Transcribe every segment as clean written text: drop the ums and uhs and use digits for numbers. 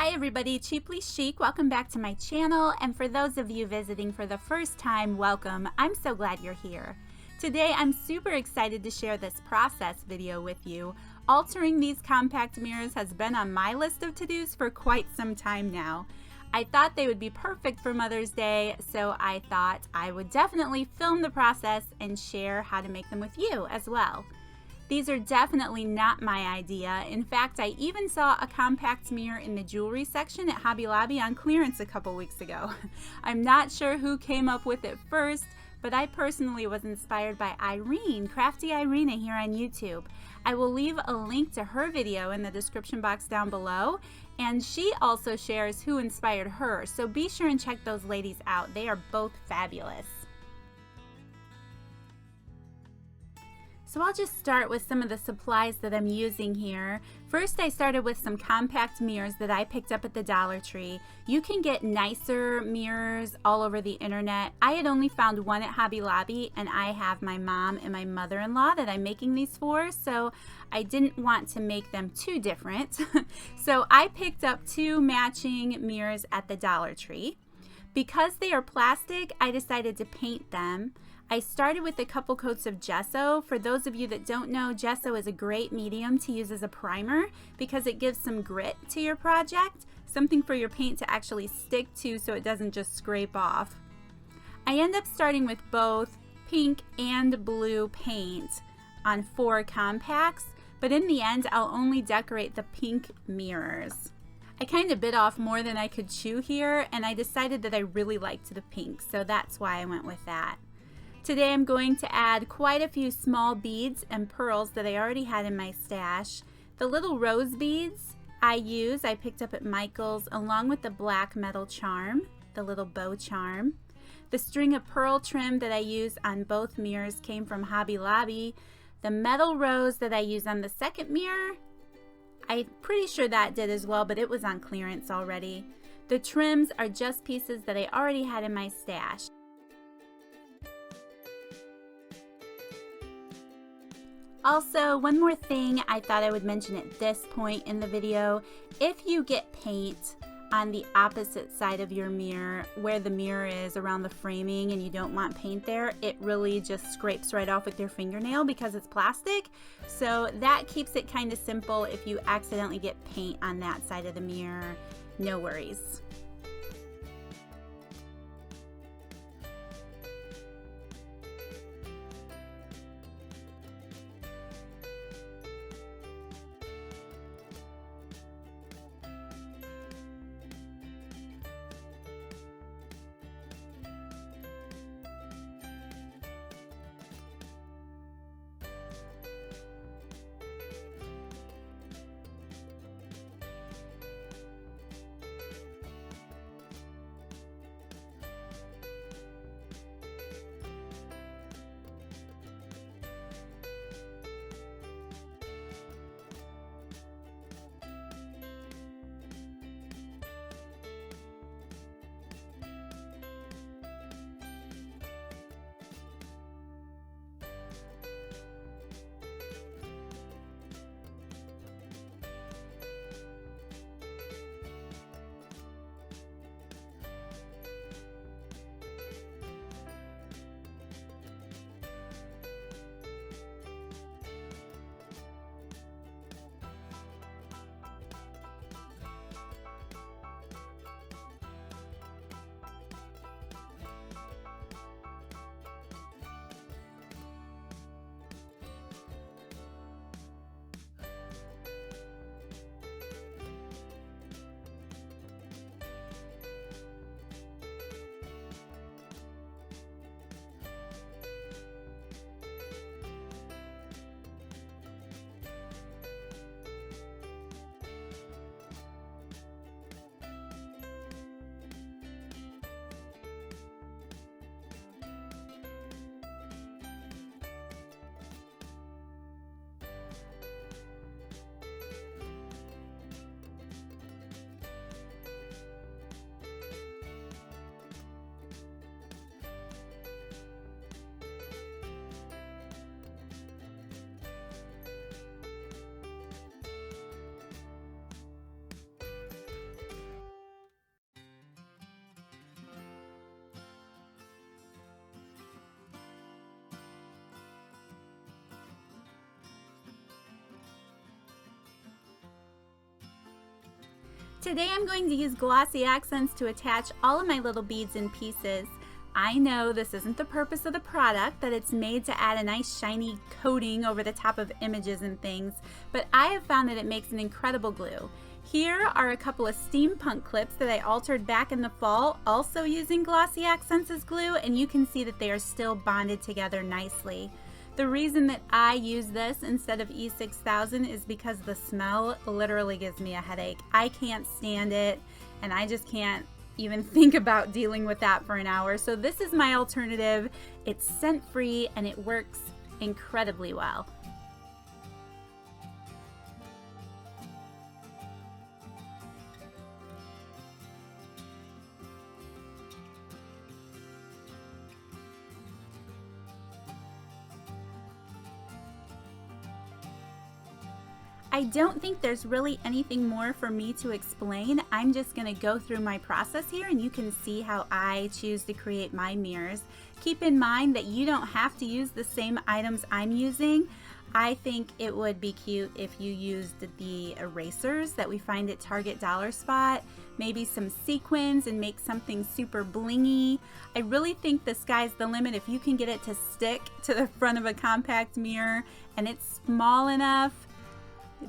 Hi everybody, Cheaply Chic. Welcome back to my channel, and for those of you visiting for the first time, welcome. I'm so glad you're here. Today I'm super excited to share this process video with you. Altering these compact mirrors has been on my list of to-dos for quite some time now. I thought they would be perfect for Mother's Day, so I thought I would definitely film the process and share how to make them with you as well. These are definitely not my idea. In fact, I even saw a compact mirror in the jewelry section at Hobby Lobby on clearance a couple weeks ago. I'm not sure who came up with it first, but I personally was inspired by Irene, Crafty Irina here on YouTube. I will leave a link to her video in the description box down below, and she also shares who inspired her, so be sure and check those ladies out. They are both fabulous. So I'll just start with some of the supplies that I'm using here. First, I started with some compact mirrors that I picked up at the Dollar Tree. You can get nicer mirrors all over the internet. I had only found one at Hobby Lobby, and I have my mom and my mother-in-law that I'm making these for, so I didn't want to make them too different. So I picked up two matching mirrors at the Dollar Tree. Because they are plastic, I decided to paint them. I started with a couple coats of gesso. For those of you that don't know, gesso is a great medium to use as a primer because it gives some grit to your project, something for your paint to actually stick to so it doesn't just scrape off. I end up starting with both pink and blue paint on 4 compacts, but in the end I'll only decorate the pink mirrors. I kind of bit off more than I could chew here, and I decided that I really liked the pink, so that's why I went with that. Today I'm going to add quite a few small beads and pearls that I already had in my stash. The little rose beads I picked up at Michael's, along with the black metal charm, the little bow charm. The string of pearl trim that I use on both mirrors came from Hobby Lobby. The metal rose that I use on the second mirror, I'm pretty sure that did as well, but it was on clearance already. The trims are just pieces that I already had in my stash. Also, one more thing I thought I would mention at this point in the video. If you get paint on the opposite side of your mirror, where the mirror is around the framing, and you don't want paint there, it really just scrapes right off with your fingernail because it's plastic. So that keeps it kind of simple. If you accidentally get paint on that side of the mirror, no worries. Today I'm going to use glossy accents to attach all of my little beads in pieces. I know this isn't the purpose of the product, that it's made to add a nice shiny coating over the top of images and things, but I have found that it makes an incredible glue. Here are a couple of steampunk clips that I altered back in the fall, also using glossy accents as glue, and you can see that they are still bonded together nicely. The reason that I use this instead of E6000 is because the smell literally gives me a headache. I can't stand it, and I just can't even think about dealing with that for an hour. So this is my alternative. It's scent-free and it works incredibly well. I don't think there's really anything more for me to explain. I'm just going to go through my process here and you can see how I choose to create my mirrors. Keep in mind that you don't have to use the same items I'm using. I think it would be cute if you used the erasers that we find at Target Dollar Spot, maybe some sequins and make something super blingy. I really think the sky's the limit if you can get it to stick to the front of a compact mirror and it's small enough.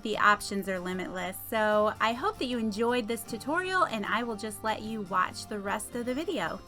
The options are limitless. So I hope that you enjoyed this tutorial and I will just let you watch the rest of the video.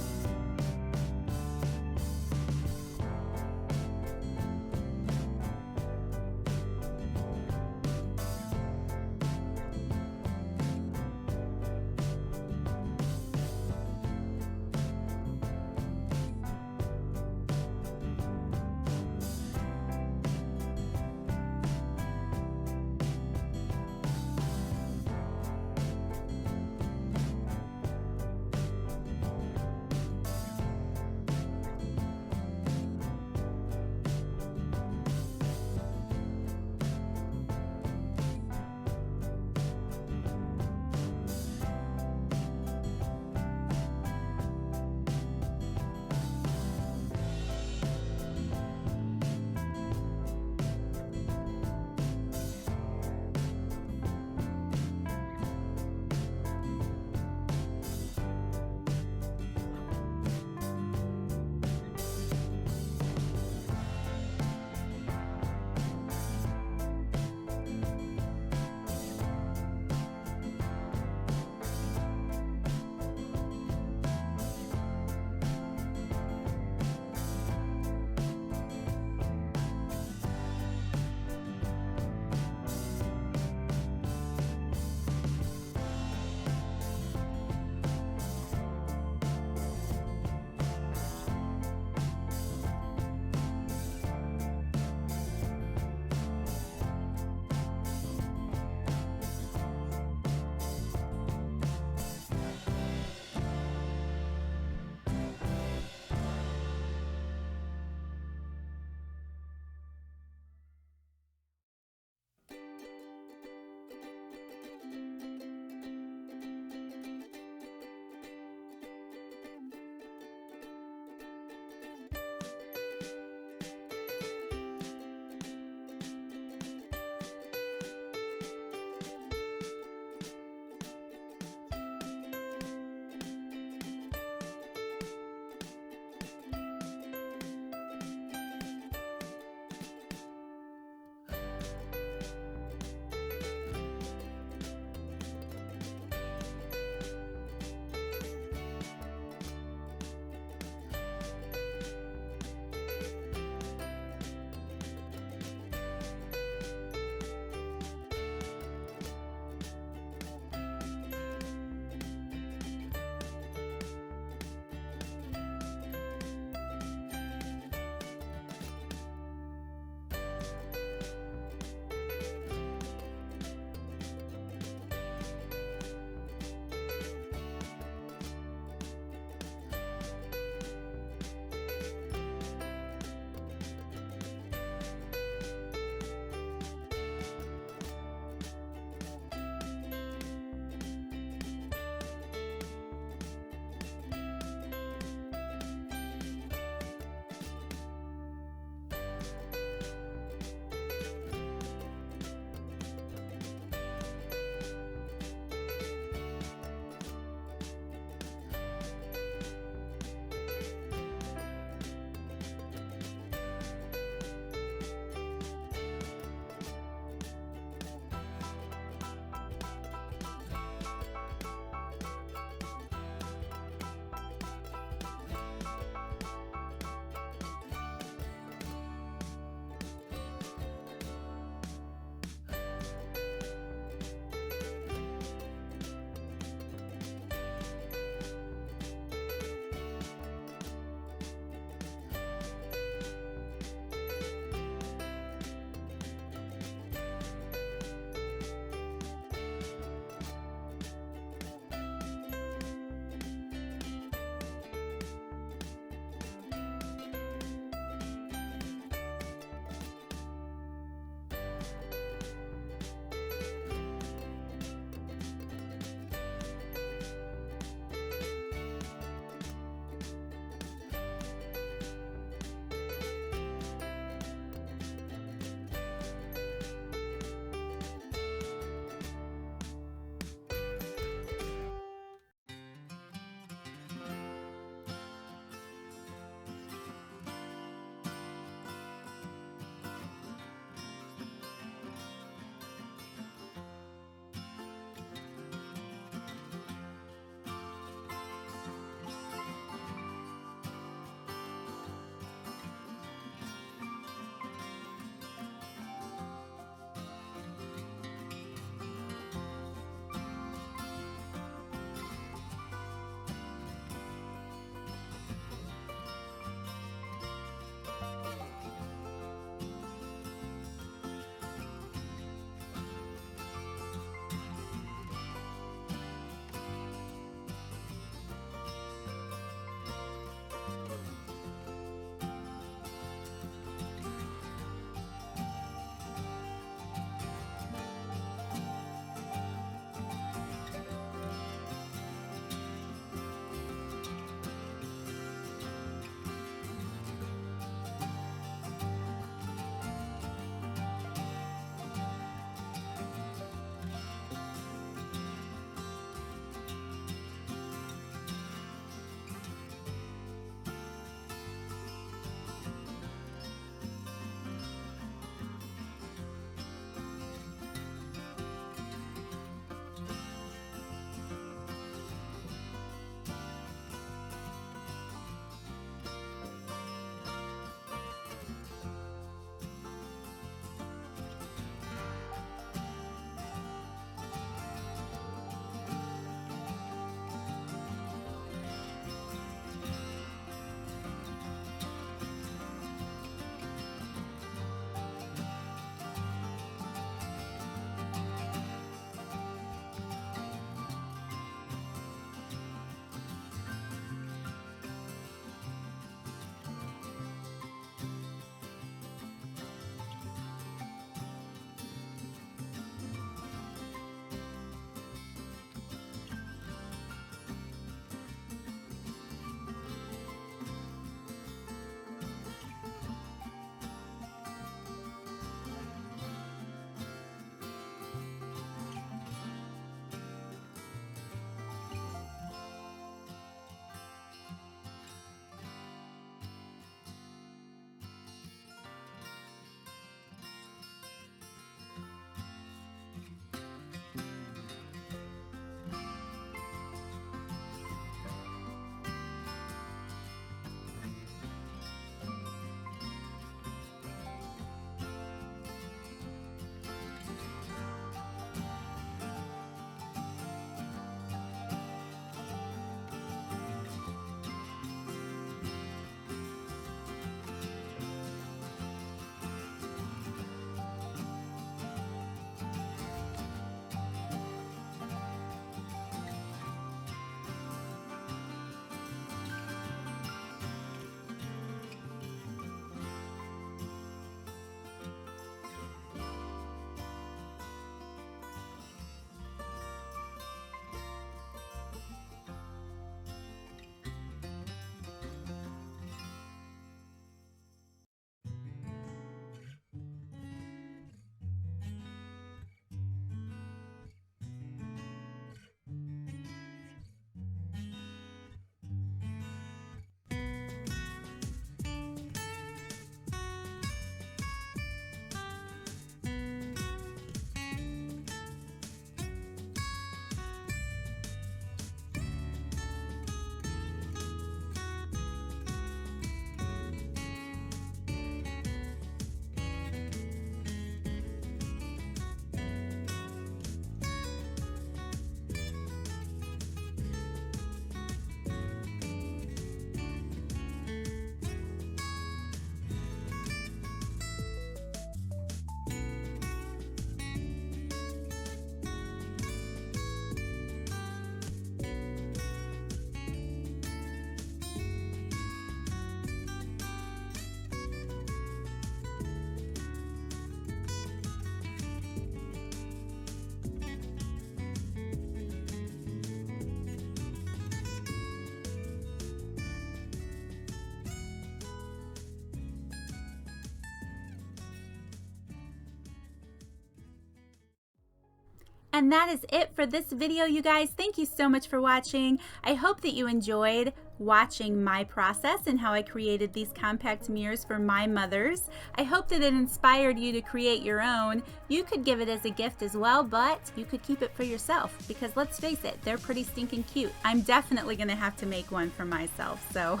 And that is it for this video, you guys. Thank you so much for watching. I hope that you enjoyed watching my process and how I created these compact mirrors for my mothers. I hope that it inspired you to create your own. You could give it as a gift as well, but you could keep it for yourself because let's face it, they're pretty stinking cute. I'm definitely gonna have to make one for myself, so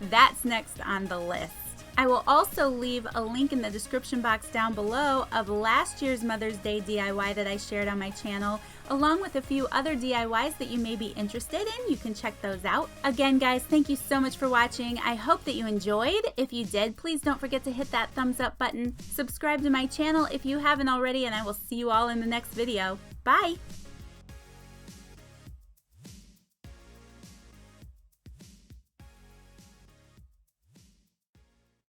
that's next on the list. I will also leave a link in the description box down below of last year's Mother's Day DIY that I shared on my channel, along with a few other DIYs that you may be interested in. You can check those out. Again, guys, thank you so much for watching. I hope that you enjoyed. If you did, please don't forget to hit that thumbs up button. Subscribe to my channel if you haven't already, and I will see you all in the next video. Bye!